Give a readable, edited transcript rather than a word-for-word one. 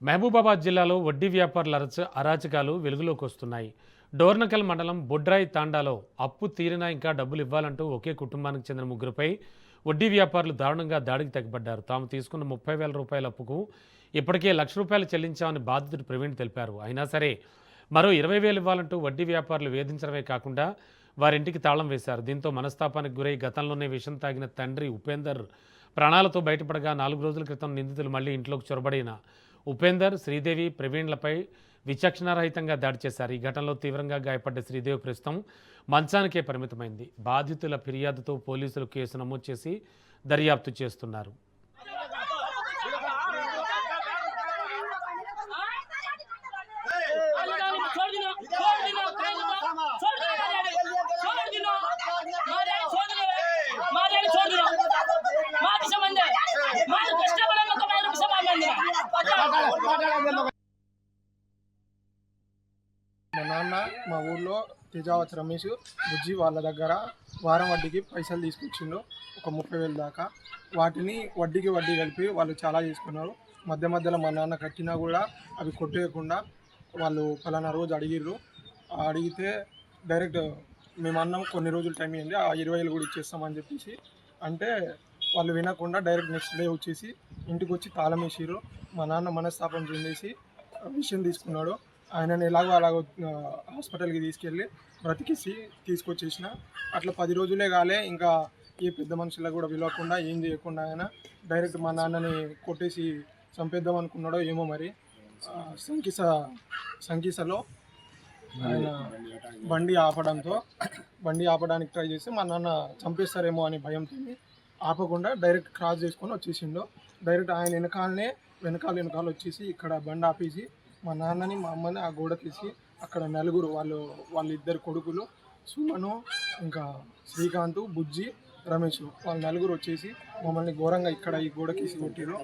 మహబూబాబాద్ జిల్లాలో వడ్డీ వ్యాపారుల అరాచకాలు వెలుగులోకి వస్తున్నాయి. డోర్నకల్ మండలం బొడ్రాయి తాండాలో అప్పు తీరినా ఇంకా డబ్బులు ఇవ్వాలంటూ ఒకే కుటుంబానికి చెందిన ముగ్గురుపై వడ్డీ వ్యాపారులు దారుణంగా దాడికి తెగబడ్డారు. తాము తీసుకున్న 30,000 రూపాయల అప్పుకు ఇప్పటికే ₹1,00,000 చెల్లించామని బాధితుడు ప్రవీణ్ తెలిపారు. అయినా సరే మరో 20,000 ఇవ్వాలంటూ వడ్డీ వ్యాపారులు వేధించడమే కాకుండా వారింటికి తాళం వేశారు. దీంతో మనస్తాపానికి గురై గతంలోనే విషం తాగిన తండ్రి ఉపేందర్ ప్రాణాలతో బయటపడగా 4 రోజుల క్రితం నిందితులు మళ్లీ ఇంట్లోకి చొరబడిన ఉపేందర్, శ్రీదేవి, ప్రవీణ్లపై విచక్షణారహితంగా దాడి చేశారు. ఈ ఘటనలో తీవ్రంగా గాయపడ్డ శ్రీదేవి ప్రస్తుతం మంచానికే పరిమితమైంది. బాధితుల ఫిర్యాదుతో పోలీసులు కేసు నమోదు చేసి దర్యాప్తు చేస్తున్నారు. మా నాన్న మా ఊర్లో తేజావత్ రమేష్ బుజ్జి వాళ్ళ దగ్గర వారం వడ్డీకి పైసలు తీసుకొచ్చిండు, ఒక 30,000 దాకా. వాటిని వడ్డీ కలిపి వాళ్ళు చాలా చేసుకున్నారు. మధ్యలో మా నాన్న కట్టినా కూడా అవి కొట్టేయకుండా వాళ్ళు ఫలానా రోజు అడిగితే డైరెక్ట్ మేము అన్నాం కొన్ని రోజులు టైం ఇవ్వండి, ఆ 20,000 కూడా ఇచ్చేస్తామని చెప్పేసి అంటే వాళ్ళు వినకుండా డైరెక్ట్ నెక్స్ట్ డే వచ్చేసి ఇంటికి వచ్చి తాళం వేసిర్రు. మా నాన్న మనస్తాపం చెందేసి విషయం తీసుకున్నాడు. ఆయనని అలాగో హాస్పిటల్కి తీసుకెళ్ళి బ్రతికేసి తీసుకొచ్చేసిన. అట్లా 10 రోజులే కాలే, ఇంకా ఏ పెద్ద మనుషులకు కూడా పిలవకుండా ఏం చేయకుండా ఆయన డైరెక్ట్ మా నాన్నని కొట్టేసి చంపేద్దాం అనుకున్నాడో ఏమో మరి. సంకీసలో ఆయన బండి ఆపడానికి ట్రై చేసి మా నాన్న చంపేస్తారేమో అని భయంతో ఆపకుండా డైరెక్ట్ క్రాస్ చేసుకొని వచ్చేసిండు. డైరెక్ట్ ఆయన వెనకాల వచ్చేసి ఇక్కడ బండి ఆపేసి మా నాన్నని మా అమ్మని ఆ గోడ తీసి అక్కడ నలుగురు వాళ్ళిద్దరు కొడుకులు సుమను, ఇంకా శ్రీకాంత్, బుజ్జి, రమేష్, వాళ్ళ నలుగురు వచ్చేసి మమ్మల్ని ఘోరంగా ఇక్కడ ఈ గోడకేసి కొట్టిరు.